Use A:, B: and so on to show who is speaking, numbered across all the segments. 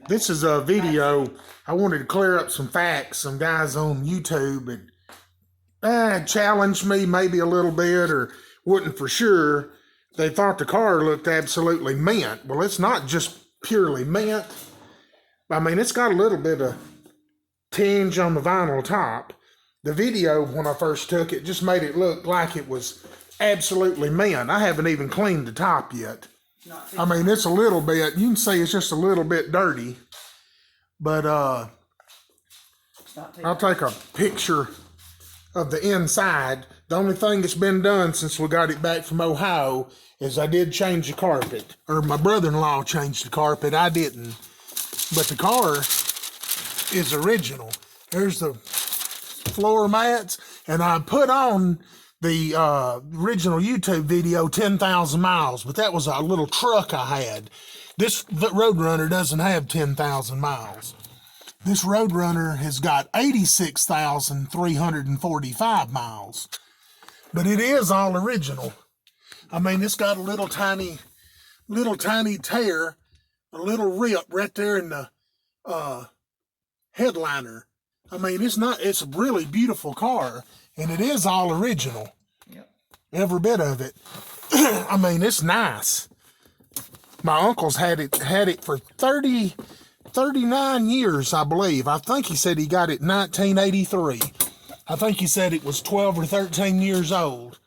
A: This is a video. I wanted to clear up some facts. Some guys on YouTube and challenged me maybe a little bit, or wouldn't for sure. They thought the car looked absolutely mint. Well, it's not just purely mint. I mean, it's got a little bit of tinge on the vinyl top. The video, when I first took it, just made it look like it was absolutely mint. I haven't even cleaned the top yet. I mean, it's a little bit, you can see it's just a little bit dirty. But I'll take a picture of the inside. The only thing that's been done since we got it back from Ohio is I did change the carpet. Or my brother-in-law changed the carpet. I didn't. But the car is original. There's the floor mats. And I put on the original YouTube video, 10,000 miles. But that was a little truck I had. This Roadrunner doesn't have 10,000 miles. This Roadrunner has got 86,345 miles. But it is all original. I mean, it's got a little tiny tear, a little rip right there in the headliner. I mean, it's a really beautiful car, and it is all original. Yep. Every bit of it. I mean, it's nice. My uncle's had it for 39 years, I believe. I think he said he got it in 1983. I think he said it was 12 or 13 years old.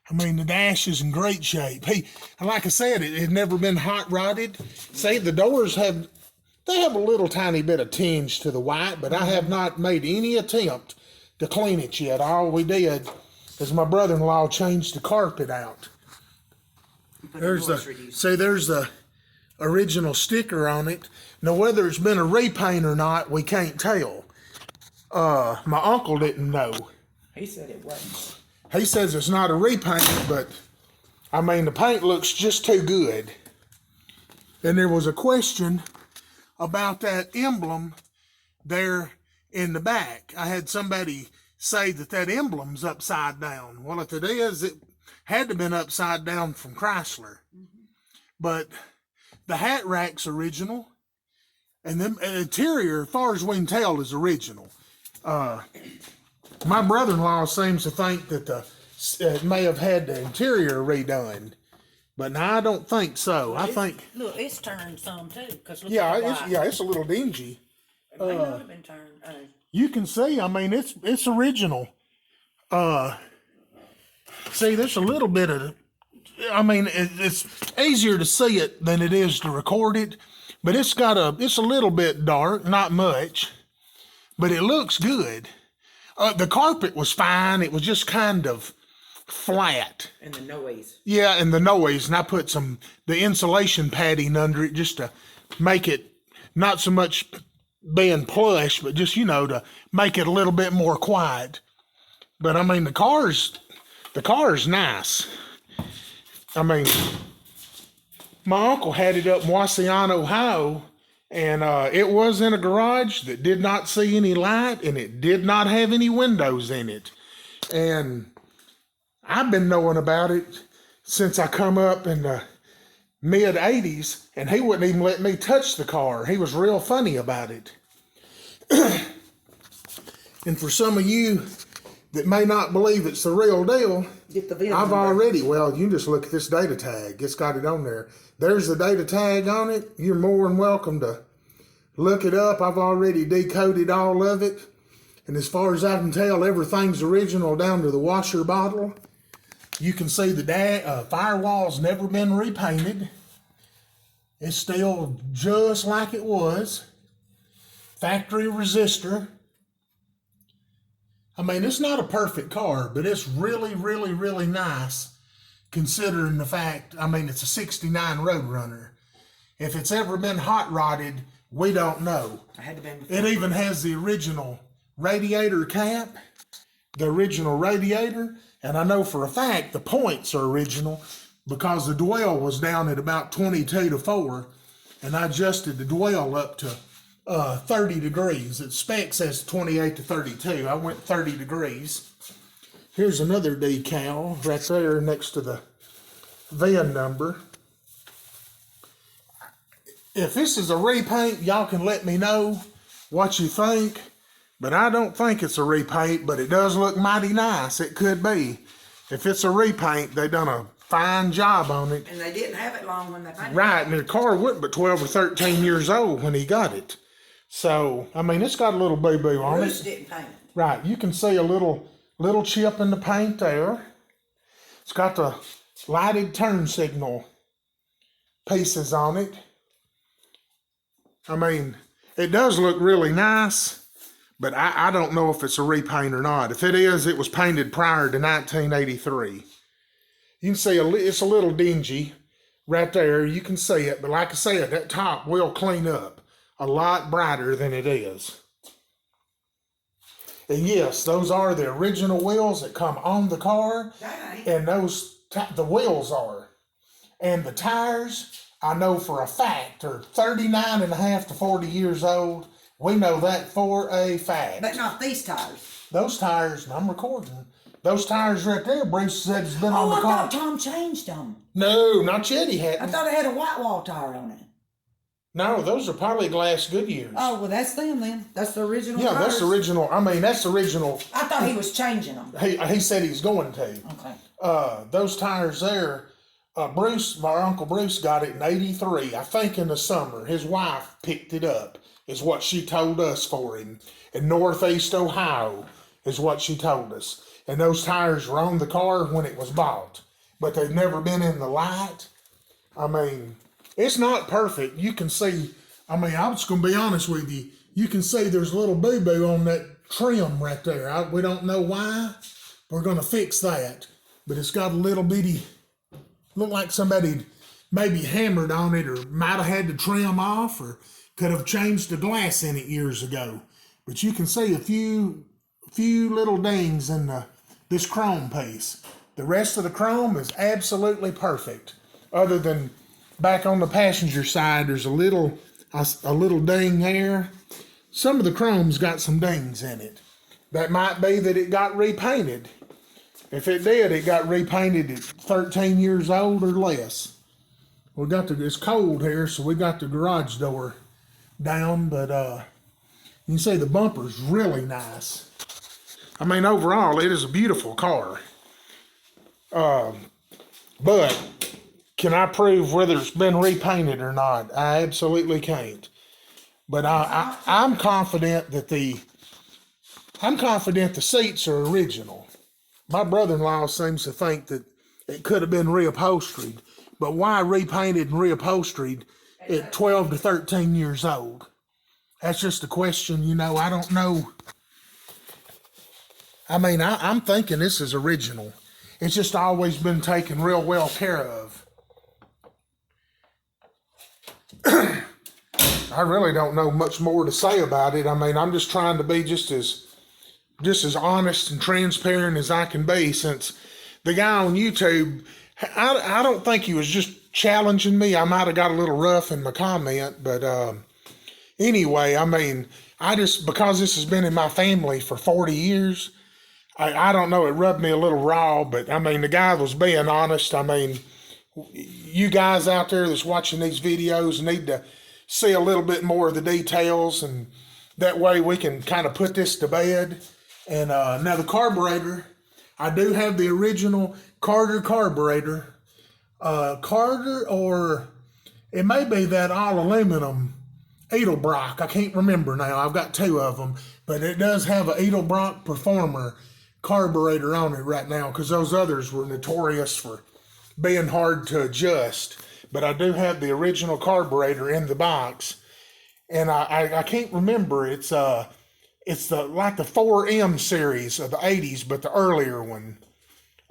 A: I mean, the dash is in great shape. Like I said, it had never been hot rodded. See, the doors have a little tiny bit of tinge to the white, but I have not made any attempt to clean it yet. All we did is my brother-in-law changed the carpet out. There's the original sticker on it. Now, whether it's been a repaint or not, we can't tell. My uncle didn't know.
B: He said it wasn't.
A: He says it's not a repaint, but I mean, the paint looks just too good. And there was a question about that emblem there in the back. I had somebody say that emblem's upside down. Well, if it is, it had to have been upside down from Chrysler. Mm-hmm. But the hat rack's original, and the interior, as far as we can tell, is original. My brother-in-law seems to think that it may have had the interior redone, but no, I don't think so.
B: Well, I think look, it's turned some too.
A: It's a little dingy.
B: It may not have been turned.
A: You can see. I mean, it's original. See, there's a little bit of. I mean, it's easier to see it than it is to record it, but it's a little bit dark, not much, but it looks good. The carpet was fine. It was just kind of flat.
B: And the noise.
A: Yeah, and the noise. And I put the insulation padding under it just to make it not so much being plush, but just, to make it a little bit more quiet. But I mean, the car's nice. I mean, my uncle had it up in Wauseon, Ohio, and it was in a garage that did not see any light, and it did not have any windows in it. And I've been knowing about it since I come up in the mid-'80s, and he wouldn't even let me touch the car. He was real funny about it. And for some of you that may not believe it's the real deal, I've already, you can just look at this data tag. It's got it on there. There's the data tag on it. You're more than welcome to look it up. I've already decoded all of it. And as far as I can tell, everything's original down to the washer bottle. You can see the firewall's never been repainted. It's still just like it was. Factory resistor. I mean, it's not a perfect car, but it's really, really, really nice considering the fact, I mean, it's a 69 Roadrunner. If it's ever been hot rodded, we don't know. It even has the original radiator cap, the original radiator, and I know for a fact the points are original because the dwell was down at about 22 to 4, and I adjusted the dwell up to 30 degrees. Its spec says 28 to 32. I went 30 degrees. Here's another decal right there next to the VIN number. if this is a repaint, y'all can let me know what you think. But I don't think it's a repaint, but it does look mighty nice. It could be. If it's a repaint, they done a fine job on it.
B: And they didn't have it long when they painted it.
A: Right, and the car wasn't but 12 or 13 years old when he got it. So, I mean, it's got a little boo-boo on
B: Bruce
A: it.
B: didn't paint it.
A: Right, you can see a little chip in the paint there. It's got the lighted turn signal pieces on it. I mean, it does look really nice, but I don't know if it's a repaint or not. If it is, it was painted prior to 1983. You can see it's a little dingy right there. You can see it, but like I said, that top will clean up a lot brighter than it is. And yes, those are the original wheels that come on the car,
B: That ain't.
A: and the wheels are. And the tires, I know for a fact, are 39 and a half to 40 years old. We know that for a fact.
B: But not these tires.
A: Those tires, and I'm recording, those tires right there, Bruce said has been on
B: Oh,
A: the
B: I
A: car.
B: thought Tom changed them.
A: No, not yet he
B: I
A: hadn't.
B: thought it had a white wall tire on it.
A: No, those are Polyglass Goodyears.
B: Oh, well, that's them then. That's the original
A: Yeah,
B: tires.
A: that's original. I mean, that's original.
B: I thought he was changing them.
A: He said he's going to.
B: Okay.
A: Those tires there, Bruce, my Uncle Bruce got it in 83, I think in the summer. His wife picked it up, is what she told us for him. In Northeast Ohio, is what she told us. And those tires were on the car when it was bought, but they've never been in the light. I mean, it's not perfect. You can see, I mean, I'm just going to be honest with you. You can see there's a little boo-boo on that trim right there. We don't know why. We're going to fix that. But it's got a little bitty, look like somebody maybe hammered on it or might have had to trim off or could have changed the glass in it years ago. But you can see a few little dings in this chrome piece. The rest of the chrome is absolutely perfect. Other than back on the passenger side, there's a little ding there. Some of the chrome's got some dings in it. That might be that it got repainted. If it did, it got repainted at 13 years old or less. It's cold here, so we got the garage door down, but you can see the bumper's really nice. I mean, overall, it is a beautiful car. But can I prove whether it's been repainted or not? I absolutely can't. But I'm confident that the seats are original. My brother-in-law seems to think that it could have been reupholstered, but why repainted and reupholstered at 12 to 13 years old? That's just a question, I don't know. I mean, I'm thinking this is original. It's just always been taken real well care of. I really don't know much more to say about it. I mean, I'm just trying to be just as honest and transparent as I can be, since the guy on YouTube, I don't think he was just challenging me. I might have got a little rough in my comment, but anyway, I mean, because this has been in my family for 40 years, I don't know, it rubbed me a little raw, but I mean, the guy was being honest. I mean, you guys out there that's watching these videos need to see a little bit more of the details, and that way we can kind of put this to bed. And now the carburetor, I do have the original Carter carburetor. Carter, or it may be that all aluminum Edelbrock. I can't remember now. I've got two of them, but it does have an Edelbrock Performer carburetor on it right now, because those others were notorious for being hard to adjust. But I do have the original carburetor in the box, and I can't remember. It's the like the 4M series of the 80s, but the earlier one.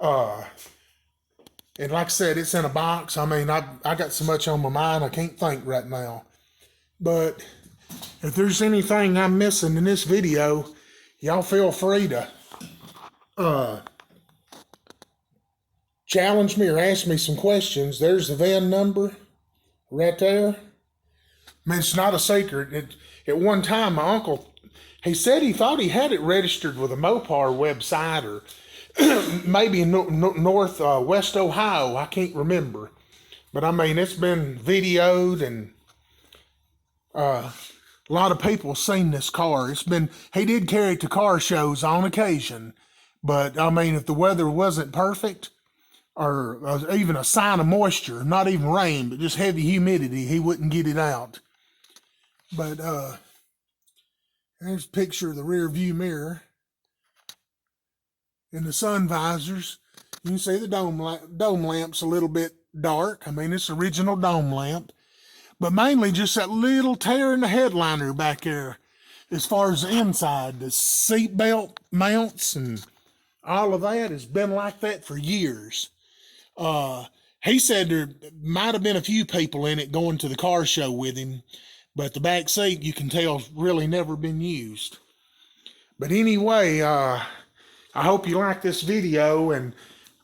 A: And like I said, it's in a box. I mean, I got so much on my mind I can't think right now. But if there's anything I'm missing in this video, y'all feel free to challenge me or ask me some questions. There's the VIN number right there. I mean, it's not a secret. At one time, my uncle, he said he thought he had it registered with a Mopar website, or maybe in West Ohio. I can't remember. But I mean, it's been videoed, and A lot of people seen this car. He did carry it to car shows on occasion, but I mean, if the weather wasn't perfect, or even a sign of moisture, not even rain, but just heavy humidity, he wouldn't get it out. But there's a picture of the rear view mirror and the sun visors. You can see the dome lamp's a little bit dark. I mean, it's original dome lamp, but mainly just that little tear in the headliner back there. As far as the inside, the seat belt mounts and all of that has been like that for years. He said there might have been a few people in it going to the car show with him, but the back seat, you can tell, has really never been used. But anyway, I hope you like this video, and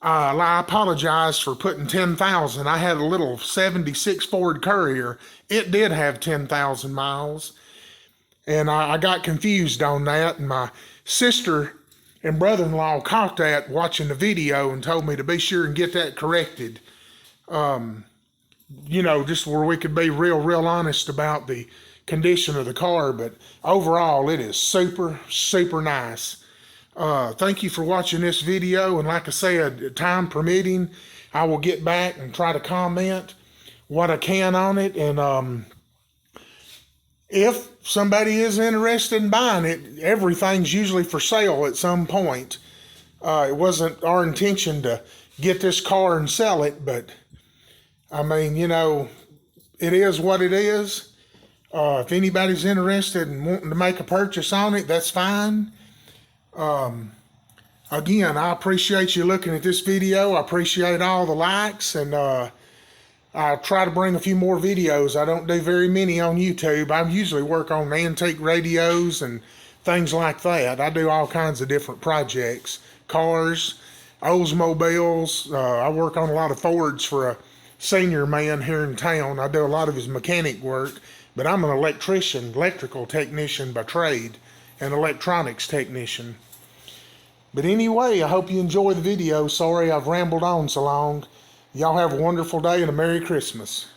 A: I apologize for putting 10,000. I had a little 76 Ford Courier. It did have 10,000 miles, and I got confused on that, and my sister and brother-in-law caught that watching the video and told me to be sure and get that corrected. You know, just where we could be real honest about the condition of the car, but overall it is super, super nice. Thank you for watching this video, and like I said, time permitting, I will get back and try to comment what I can on it, and if somebody is interested in buying it, everything's usually for sale at some point. It wasn't our intention to get this car and sell it, but I mean, you know, it is what it is. If anybody's interested in wanting to make a purchase on it, that's fine. Again, I appreciate you looking at this video. I appreciate all the likes, and I try to bring a few more videos. I don't do very many on YouTube. I usually work on antique radios and things like that. I do all kinds of different projects. Cars, Oldsmobiles. I work on a lot of Fords for a senior man here in town. I do a lot of his mechanic work, but I'm an electrician, electrical technician by trade, and electronics technician. But anyway, I hope you enjoy the video. Sorry I've rambled on so long. Y'all have a wonderful day and a Merry Christmas.